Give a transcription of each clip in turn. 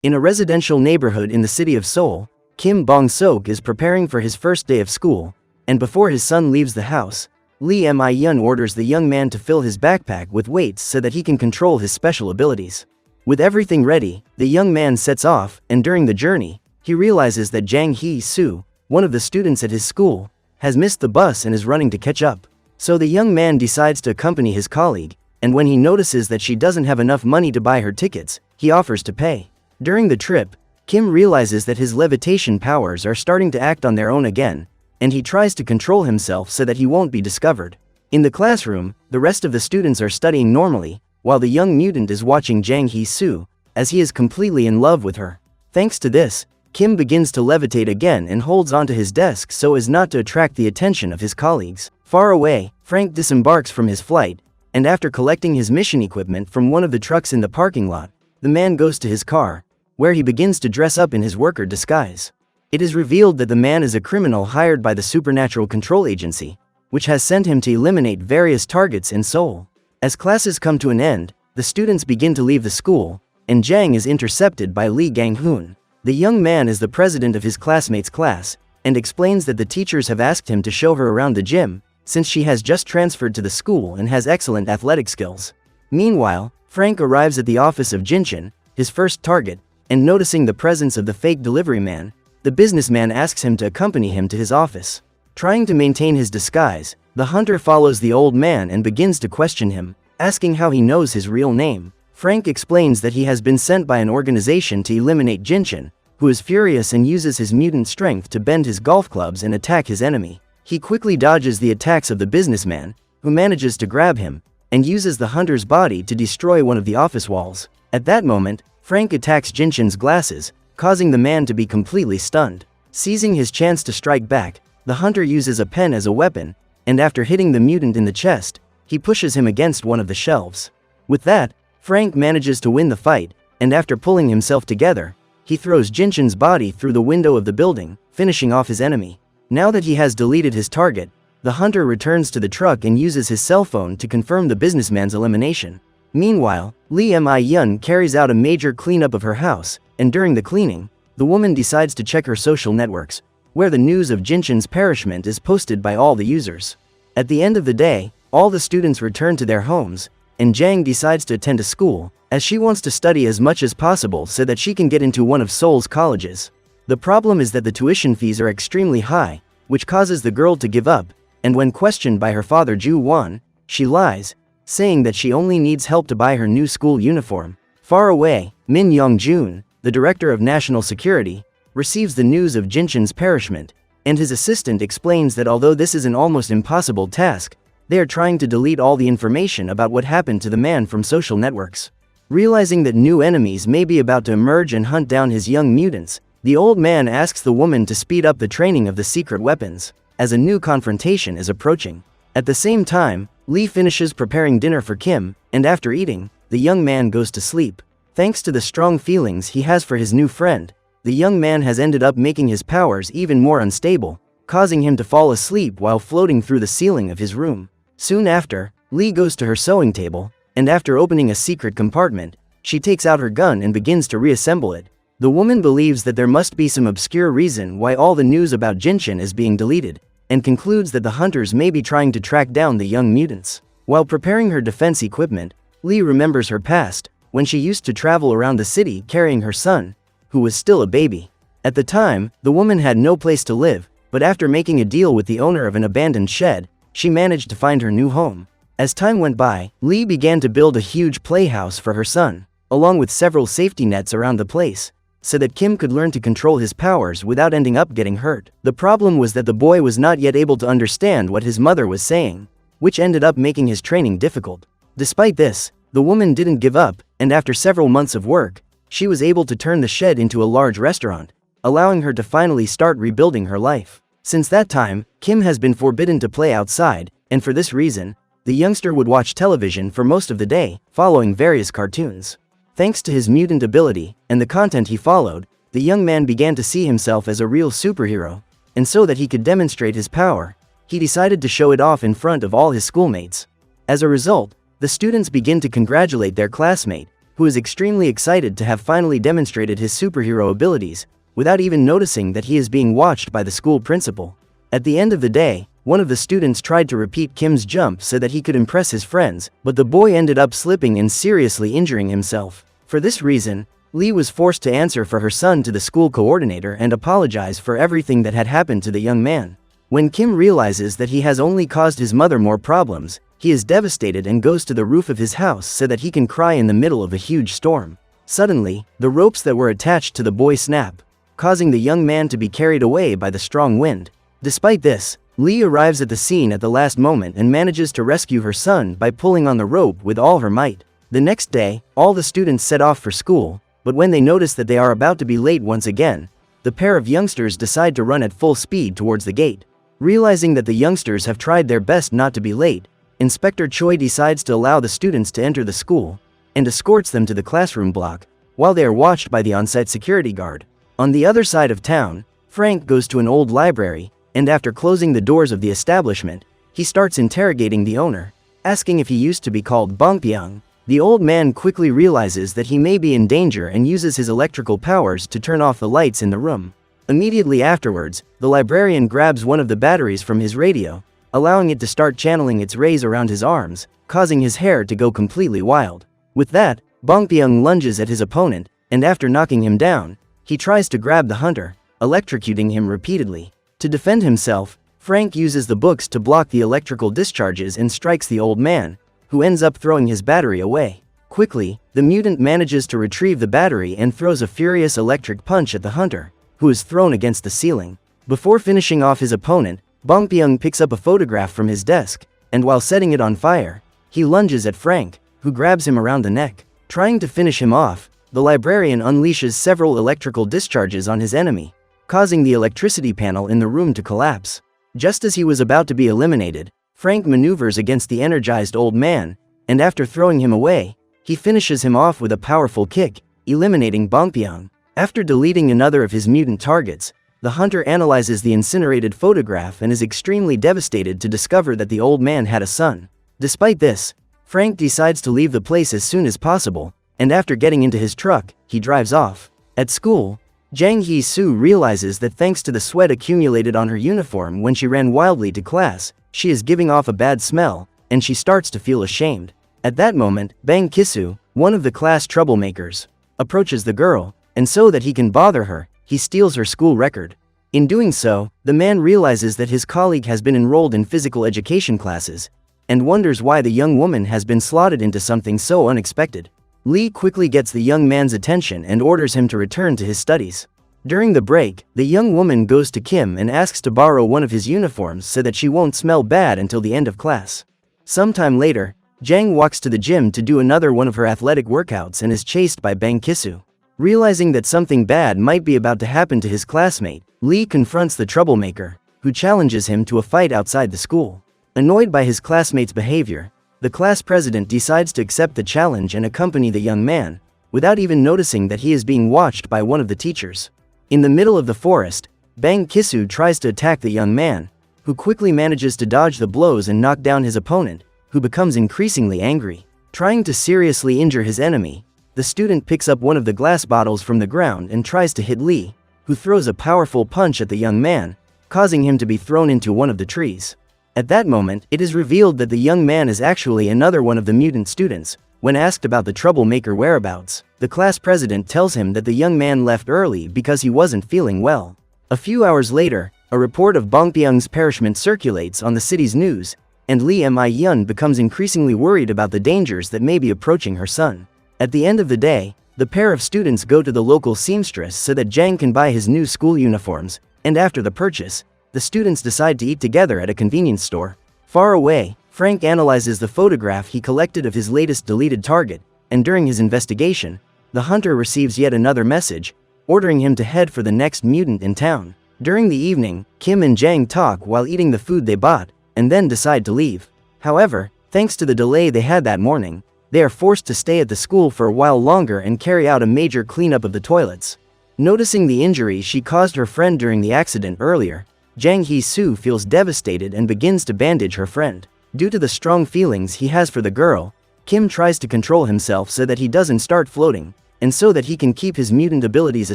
In a residential neighborhood in the city of Seoul, Kim Bong-sok is preparing for his first day of school, and before his son leaves the house, Lee Mi-yeon orders the young man to fill his backpack with weights so that he can control his special abilities. With everything ready, the young man sets off, and during the journey, he realizes that Jang Hee-soo, one of the students at his school, has missed the bus and is running to catch up. So the young man decides to accompany his colleague, and when he notices that she doesn't have enough money to buy her tickets, he offers to pay. During the trip, Kim realizes that his levitation powers are starting to act on their own again, and he tries to control himself so that he won't be discovered. In the classroom, the rest of the students are studying normally, while the young mutant is watching Jang Hee-soo, as he is completely in love with her. Thanks to this, Kim begins to levitate again and holds onto his desk so as not to attract the attention of his colleagues. Far away, Frank disembarks from his flight, and after collecting his mission equipment from one of the trucks in the parking lot, the man goes to his car, where he begins to dress up in his worker disguise. It is revealed that the man is a criminal hired by the Supernatural Control Agency, which has sent him to eliminate various targets in Seoul. As classes come to an end, the students begin to leave the school, and Jang is intercepted by Lee Gang-hoon. The young man is the president of his classmates' class, and explains that the teachers have asked him to show her around the gym, since she has just transferred to the school and has excellent athletic skills. Meanwhile, Frank arrives at the office of Jinchin, his first target, and noticing the presence of the fake delivery man, the businessman asks him to accompany him to his office. Trying to maintain his disguise, the hunter follows the old man and begins to question him, asking how he knows his real name. Frank explains that he has been sent by an organization to eliminate Jinchin, who is furious and uses his mutant strength to bend his golf clubs and attack his enemy. He quickly dodges the attacks of the businessman, who manages to grab him, and uses the hunter's body to destroy one of the office walls. At that moment, Frank attacks Jinchin's glasses, causing the man to be completely stunned. Seizing his chance to strike back, the hunter uses a pen as a weapon, and after hitting the mutant in the chest, he pushes him against one of the shelves. With that, Frank manages to win the fight, and after pulling himself together, he throws Jinchin's body through the window of the building, finishing off his enemy. Now that he has deleted his target, the hunter returns to the truck and uses his cell phone to confirm the businessman's elimination. Meanwhile, Lee Mi-yeon carries out a major cleanup of her house, and during the cleaning, the woman decides to check her social networks, where the news of Jinchin's perishment is posted by all the users. At the end of the day, all the students return to their homes, and Jang decides to attend a school, as she wants to study as much as possible so that she can get into one of Seoul's colleges. The problem is that the tuition fees are extremely high, which causes the girl to give up, and when questioned by her father Ju-won, she lies, saying that she only needs help to buy her new school uniform. Far away, Min Young-jun, the director of national security, receives the news of Jinchin's perishment, and his assistant explains that although this is an almost impossible task, they are trying to delete all the information about what happened to the man from social networks. Realizing that new enemies may be about to emerge and hunt down his young mutants, the old man asks the woman to speed up the training of the secret weapons, as a new confrontation is approaching. At the same time, Lee finishes preparing dinner for Kim, and after eating, the young man goes to sleep. Thanks to the strong feelings he has for his new friend, the young man has ended up making his powers even more unstable, causing him to fall asleep while floating through the ceiling of his room. Soon after, Lee goes to her sewing table, and after opening a secret compartment, she takes out her gun and begins to reassemble it. The woman believes that there must be some obscure reason why all the news about Jinchin is being deleted, and concludes that the hunters may be trying to track down the young mutants. While preparing her defense equipment, Lee remembers her past, when she used to travel around the city carrying her son, who was still a baby. At the time, the woman had no place to live, but after making a deal with the owner of an abandoned shed, she managed to find her new home. As time went by, Lee began to build a huge playhouse for her son, along with several safety nets around the place, so that Kim could learn to control his powers without ending up getting hurt. The problem was that the boy was not yet able to understand what his mother was saying, which ended up making his training difficult. Despite this, the woman didn't give up, and after several months of work, she was able to turn the shed into a large restaurant, allowing her to finally start rebuilding her life. Since that time, Kim has been forbidden to play outside, and for this reason, the youngster would watch television for most of the day, following various cartoons. Thanks to his mutant ability, and the content he followed, the young man began to see himself as a real superhero, and so that he could demonstrate his power, he decided to show it off in front of all his schoolmates. As a result, the students begin to congratulate their classmate, who is extremely excited to have finally demonstrated his superhero abilities, without even noticing that he is being watched by the school principal. At the end of the day, one of the students tried to repeat Kim's jump so that he could impress his friends, but the boy ended up slipping and seriously injuring himself. For this reason, Lee was forced to answer for her son to the school coordinator and apologize for everything that had happened to the young man. When Kim realizes that he has only caused his mother more problems, he is devastated and goes to the roof of his house so that he can cry in the middle of a huge storm. Suddenly, the ropes that were attached to the boy snap, causing the young man to be carried away by the strong wind. Despite this, Lee arrives at the scene at the last moment and manages to rescue her son by pulling on the rope with all her might. The next day, all the students set off for school, but when they notice that they are about to be late once again, the pair of youngsters decide to run at full speed towards the gate. Realizing that the youngsters have tried their best not to be late, Inspector Choi decides to allow the students to enter the school and escorts them to the classroom block, while they are watched by the on-site security guard. On the other side of town, Frank goes to an old library, and after closing the doors of the establishment, he starts interrogating the owner, asking if he used to be called Bongpyeong. The old man quickly realizes that he may be in danger and uses his electrical powers to turn off the lights in the room. Immediately afterwards, the librarian grabs one of the batteries from his radio, allowing it to start channeling its rays around his arms, causing his hair to go completely wild. With that, Bongpyeong lunges at his opponent, and after knocking him down, he tries to grab the hunter, electrocuting him repeatedly. To defend himself, Frank uses the books to block the electrical discharges and strikes the old man, who ends up throwing his battery away. Quickly, the mutant manages to retrieve the battery and throws a furious electric punch at the hunter, who is thrown against the ceiling. Before finishing off his opponent, Bongpyeong picks up a photograph from his desk, and while setting it on fire, he lunges at Frank, who grabs him around the neck. Trying to finish him off, the librarian unleashes several electrical discharges on his enemy, causing the electricity panel in the room to collapse. Just as he was about to be eliminated, Frank maneuvers against the energized old man, and after throwing him away, he finishes him off with a powerful kick, eliminating Bongpyeong. After deleting another of his mutant targets, the hunter analyzes the incinerated photograph and is extremely devastated to discover that the old man had a son. Despite this, Frank decides to leave the place as soon as possible, and after getting into his truck, he drives off. At school, Jang Hee-soo realizes that thanks to the sweat accumulated on her uniform when she ran wildly to class, she is giving off a bad smell, and she starts to feel ashamed. At that moment, Bang Kisu, one of the class troublemakers, approaches the girl, and so that he can bother her, he steals her school record. In doing so, the man realizes that his colleague has been enrolled in physical education classes, and wonders why the young woman has been slotted into something so unexpected. Lee quickly gets the young man's attention and orders him to return to his studies. During the break, the young woman goes to Kim and asks to borrow one of his uniforms so that she won't smell bad until the end of class. Sometime later, Jang walks to the gym to do another one of her athletic workouts and is chased by Bang Kisu. Realizing that something bad might be about to happen to his classmate, Lee confronts the troublemaker, who challenges him to a fight outside the school. Annoyed by his classmate's behavior, the class president decides to accept the challenge and accompany the young man, without even noticing that he is being watched by one of the teachers. In the middle of the forest, Bang Kisu tries to attack the young man, who quickly manages to dodge the blows and knock down his opponent, who becomes increasingly angry. Trying to seriously injure his enemy, the student picks up one of the glass bottles from the ground and tries to hit Lee, who throws a powerful punch at the young man, causing him to be thrown into one of the trees. At that moment, it is revealed that the young man is actually another one of the mutant students. When asked about the troublemaker whereabouts, the class president tells him that the young man left early because he wasn't feeling well. A few hours later, a report of Bongpyeong's perishment circulates on the city's news, and Lee Mi-yeon becomes increasingly worried about the dangers that may be approaching her son. At the end of the day, the pair of students go to the local seamstress so that Jang can buy his new school uniforms, and after the purchase, the students decide to eat together at a convenience store. Far away, Frank analyzes the photograph he collected of his latest deleted target, and during his investigation, the hunter receives yet another message, ordering him to head for the next mutant in town. During the evening, Kim and Jang talk while eating the food they bought, and then decide to leave. However, thanks to the delay they had that morning, they are forced to stay at the school for a while longer and carry out a major cleanup of the toilets. Noticing the injury she caused her friend during the accident earlier, Jang Hee-soo feels devastated and begins to bandage her friend. Due to the strong feelings he has for the girl, Kim tries to control himself so that he doesn't start floating, and so that he can keep his mutant abilities a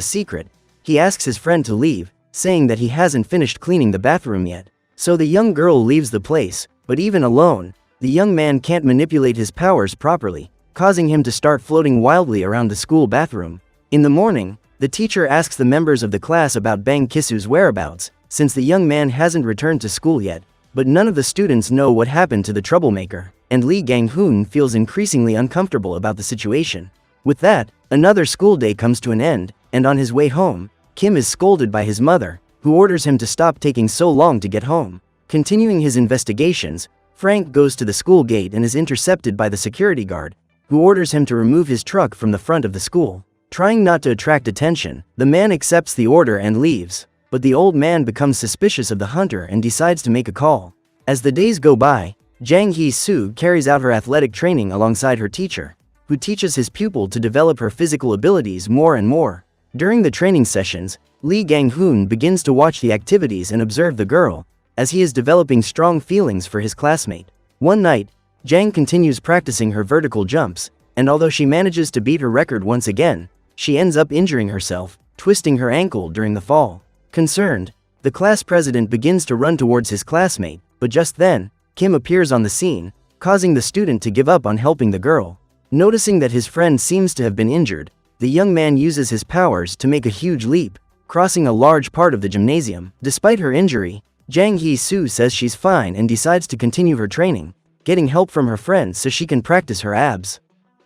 secret, he asks his friend to leave, saying that he hasn't finished cleaning the bathroom yet. So the young girl leaves the place, but even alone, the young man can't manipulate his powers properly, causing him to start floating wildly around the school bathroom. In the morning, the teacher asks the members of the class about Bang Kisu's whereabouts, since the young man hasn't returned to school yet, but none of the students know what happened to the troublemaker, and Lee Gang-hoon feels increasingly uncomfortable about the situation. With that, another school day comes to an end, and on his way home, Kim is scolded by his mother, who orders him to stop taking so long to get home. Continuing his investigations, Frank goes to the school gate and is intercepted by the security guard, who orders him to remove his truck from the front of the school. Trying not to attract attention, the man accepts the order and leaves, but the old man becomes suspicious of the hunter and decides to make a call. As the days go by, Jang Hee-soo carries out her athletic training alongside her teacher, who teaches his pupil to develop her physical abilities more and more. During the training sessions, Lee Gang-hoon begins to watch the activities and observe the girl, as he is developing strong feelings for his classmate. One night, Jang continues practicing her vertical jumps, and although she manages to beat her record once again, she ends up injuring herself, twisting her ankle during the fall. Concerned, the class president begins to run towards his classmate, but just then, Kim appears on the scene, causing the student to give up on helping the girl. Noticing that his friend seems to have been injured, the young man uses his powers to make a huge leap, crossing a large part of the gymnasium. Despite her injury, Jang Hee-soo says she's fine and decides to continue her training, getting help from her friend so she can practice her abs.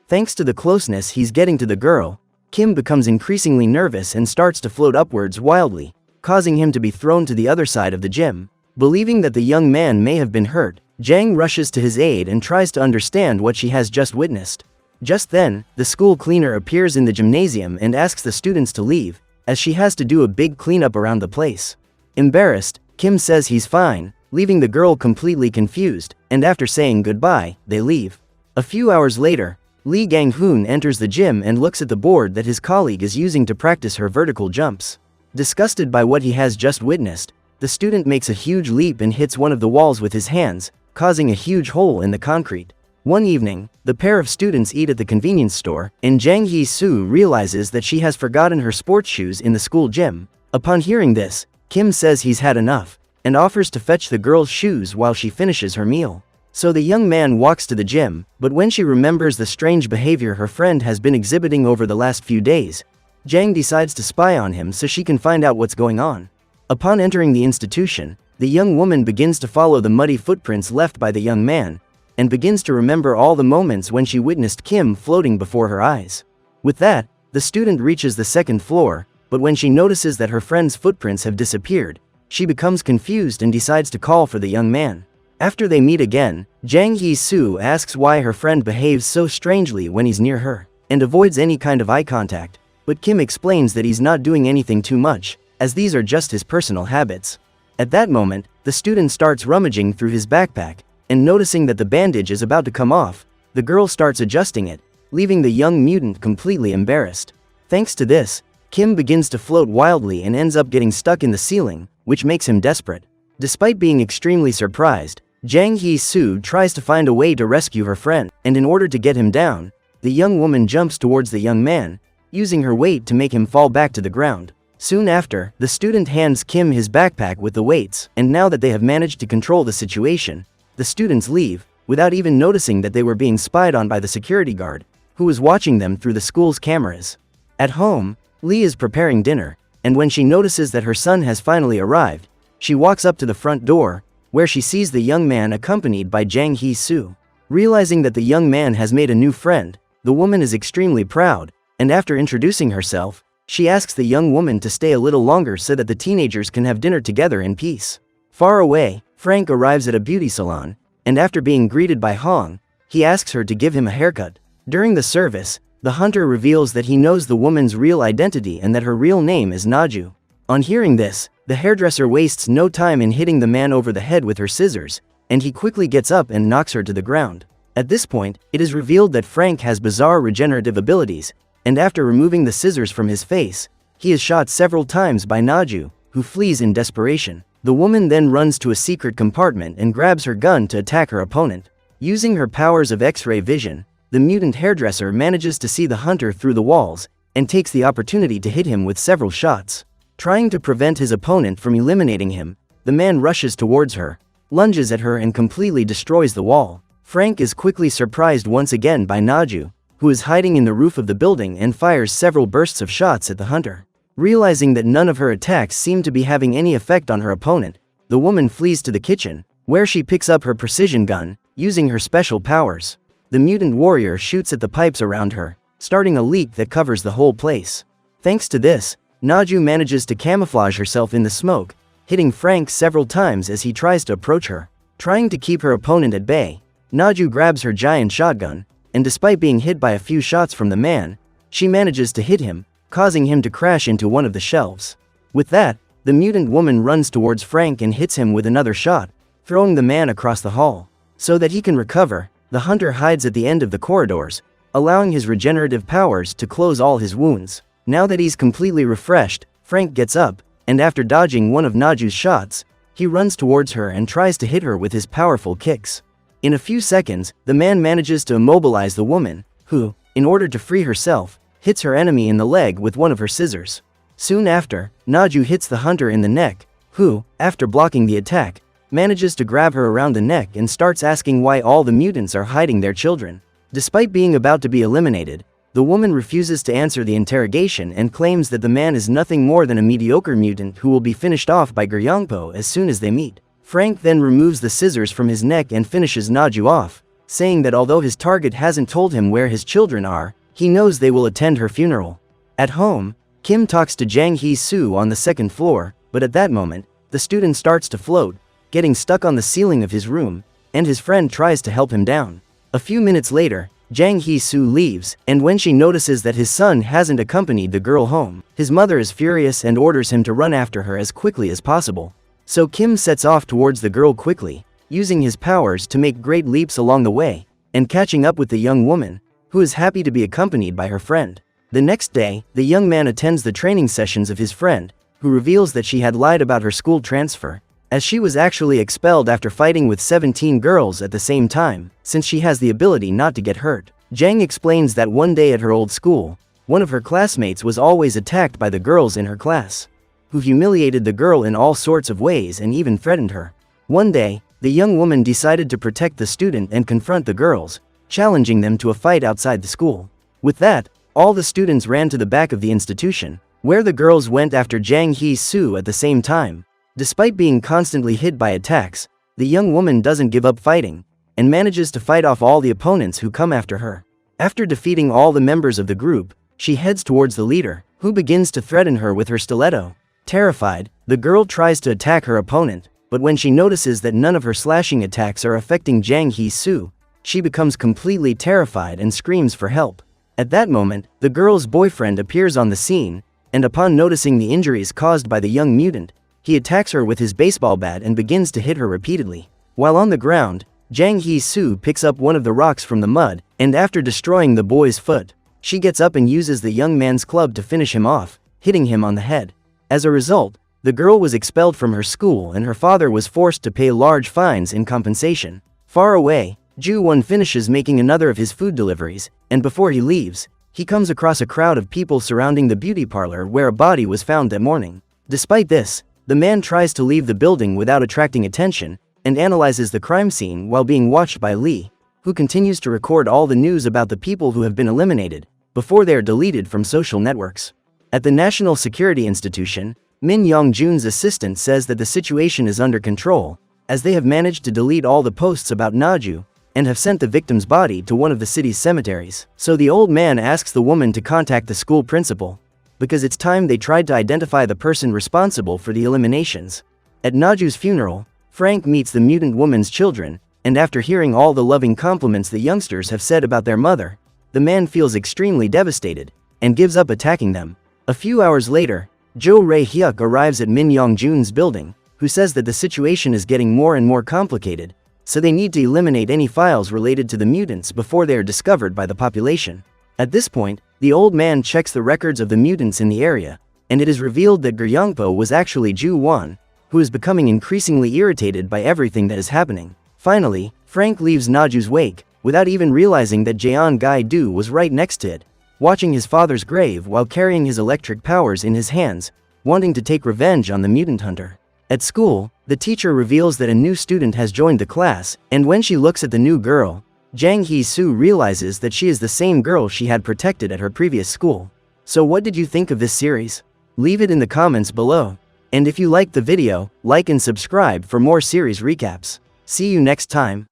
Thanks to the closeness he's getting to the girl, Kim becomes increasingly nervous and starts to float upwards wildly, causing him to be thrown to the other side of the gym. Believing that the young man may have been hurt, Jang rushes to his aid and tries to understand what she has just witnessed. Just then, the school cleaner appears in the gymnasium and asks the students to leave, as she has to do a big cleanup around the place. Embarrassed, Kim says he's fine, leaving the girl completely confused, and after saying goodbye, they leave. A few hours later, Lee Gang-hoon enters the gym and looks at the board that his colleague is using to practice her vertical jumps. Disgusted by what he has just witnessed, the student makes a huge leap and hits one of the walls with his hands, causing a huge hole in the concrete. One evening, the pair of students eat at the convenience store, and Jang Hee-soo realizes that she has forgotten her sports shoes in the school gym. Upon hearing this, Kim says he's had enough, and offers to fetch the girl's shoes while she finishes her meal. So the young man walks to the gym, but when she remembers the strange behavior her friend has been exhibiting over the last few days, Jang decides to spy on him so she can find out what's going on. Upon entering the institution, the young woman begins to follow the muddy footprints left by the young man, and begins to remember all the moments when she witnessed Kim floating before her eyes. With that, the student reaches the second floor, but when she notices that her friend's footprints have disappeared, she becomes confused and decides to call for the young man. After they meet again, Jang Hee-soo asks why her friend behaves so strangely when he's near her, and avoids any kind of eye contact, but Kim explains that he's not doing anything too much, as these are just his personal habits. At that moment, the student starts rummaging through his backpack, and noticing that the bandage is about to come off, the girl starts adjusting it, leaving the young mutant completely embarrassed. Thanks to this, Kim begins to float wildly and ends up getting stuck in the ceiling, which makes him desperate. Despite being extremely surprised, Jang Hee-soo tries to find a way to rescue her friend, and in order to get him down, the young woman jumps towards the young man, using her weight to make him fall back to the ground. Soon after, the student hands Kim his backpack with the weights, and now that they have managed to control the situation, the students leave, without even noticing that they were being spied on by the security guard, who was watching them through the school's cameras. At home, Lee is preparing dinner, and when she notices that her son has finally arrived, she walks up to the front door, where she sees the young man accompanied by Jang Hee-soo. Realizing that the young man has made a new friend, the woman is extremely proud, and after introducing herself, she asks the young woman to stay a little longer so that the teenagers can have dinner together in peace. Far away, Frank arrives at a beauty salon, and after being greeted by Hong, he asks her to give him a haircut. During the service, the hunter reveals that he knows the woman's real identity and that her real name is Naju. On hearing this, the hairdresser wastes no time in hitting the man over the head with her scissors, and he quickly gets up and knocks her to the ground. At this point, it is revealed that Frank has bizarre regenerative abilities, and after removing the scissors from his face, he is shot several times by Naju, who flees in desperation. The woman then runs to a secret compartment and grabs her gun to attack her opponent. Using her powers of X-ray vision, the mutant hairdresser manages to see the hunter through the walls and takes the opportunity to hit him with several shots. Trying to prevent his opponent from eliminating him, the man rushes towards her, lunges at her and completely destroys the wall. Frank is quickly surprised once again by Naju, who is hiding in the roof of the building and fires several bursts of shots at the hunter. Realizing that none of her attacks seem to be having any effect on her opponent, the woman flees to the kitchen, where she picks up her precision gun, using her special powers. The mutant warrior shoots at the pipes around her, starting a leak that covers the whole place. Thanks to this, Naju manages to camouflage herself in the smoke, hitting Frank several times as he tries to approach her. Trying to keep her opponent at bay, Naju grabs her giant shotgun, and despite being hit by a few shots from the man, she manages to hit him, causing him to crash into one of the shelves. With that, the mutant woman runs towards Frank and hits him with another shot, throwing the man across the hall. So that he can recover, the hunter hides at the end of the corridors, allowing his regenerative powers to close all his wounds. Now that he's completely refreshed, Frank gets up, and after dodging one of Naju's shots, he runs towards her and tries to hit her with his powerful kicks. In a few seconds, the man manages to immobilize the woman, who, in order to free herself, hits her enemy in the leg with one of her scissors. Soon after, Naju hits the hunter in the neck, who, after blocking the attack, manages to grab her around the neck and starts asking why all the mutants are hiding their children. Despite being about to be eliminated, the woman refuses to answer the interrogation and claims that the man is nothing more than a mediocre mutant who will be finished off by Guryongpo as soon as they meet. Frank then removes the scissors from his neck and finishes Naju off, saying that although his target hasn't told him where his children are, he knows they will attend her funeral. At home, Kim talks to Jang Hee-soo on the second floor, but at that moment, the student starts to float, getting stuck on the ceiling of his room, and his friend tries to help him down. A few minutes later, Jang Hee-soo leaves, and when she notices that his son hasn't accompanied the girl home, his mother is furious and orders him to run after her as quickly as possible. So Kim sets off towards the girl quickly, using his powers to make great leaps along the way, and catching up with the young woman, who is happy to be accompanied by her friend. The next day, the young man attends the training sessions of his friend, who reveals that she had lied about her school transfer, as she was actually expelled after fighting with 17 girls at the same time, since she has the ability not to get hurt. Jang explains that one day at her old school, one of her classmates was always attacked by the girls in her class, who humiliated the girl in all sorts of ways and even threatened her. One day, the young woman decided to protect the student and confront the girls, challenging them to a fight outside the school. With that, all the students ran to the back of the institution, where the girls went after Jang Hee-soo at the same time. Despite being constantly hit by attacks, the young woman doesn't give up fighting, and manages to fight off all the opponents who come after her. After defeating all the members of the group, she heads towards the leader, who begins to threaten her with her stiletto. Terrified, the girl tries to attack her opponent, but when she notices that none of her slashing attacks are affecting Jang Hee-soo, she becomes completely terrified and screams for help. At that moment, the girl's boyfriend appears on the scene, and upon noticing the injuries caused by the young mutant, he attacks her with his baseball bat and begins to hit her repeatedly. While on the ground, Jang Hee-soo picks up one of the rocks from the mud, and after destroying the boy's foot, she gets up and uses the young man's club to finish him off, hitting him on the head. As a result, the girl was expelled from her school and her father was forced to pay large fines in compensation. Far away, Ju-won finishes making another of his food deliveries, and before he leaves, he comes across a crowd of people surrounding the beauty parlor where a body was found that morning. Despite this, the man tries to leave the building without attracting attention, and analyzes the crime scene while being watched by Lee, who continues to record all the news about the people who have been eliminated, before they are deleted from social networks. At the National Security Institution, Min Young-jun's assistant says that the situation is under control, as they have managed to delete all the posts about Naju, and have sent the victim's body to one of the city's cemeteries. So the old man asks the woman to contact the school principal, because it's time they tried to identify the person responsible for the eliminations. At Naju's funeral, Frank meets the mutant woman's children, and after hearing all the loving compliments the youngsters have said about their mother, the man feels extremely devastated, and gives up attacking them. A few hours later, Jo Rae-hyuk arrives at Min Young-jun's building, who says that the situation is getting more and more complicated, so they need to eliminate any files related to the mutants before they are discovered by the population. At this point, the old man checks the records of the mutants in the area, and it is revealed that Guryongpo was actually Ju-won, who is becoming increasingly irritated by everything that is happening. Finally, Frank leaves Naju's wake, without even realizing that Jeon Gai-do was right next to it, watching his father's grave while carrying his electric powers in his hands, wanting to take revenge on the mutant hunter. At school, the teacher reveals that a new student has joined the class, and when she looks at the new girl, Jang Hee-soo realizes that she is the same girl she had protected at her previous school. So what did you think of this series? Leave it in the comments below. And if you liked the video, like and subscribe for more series recaps. See you next time.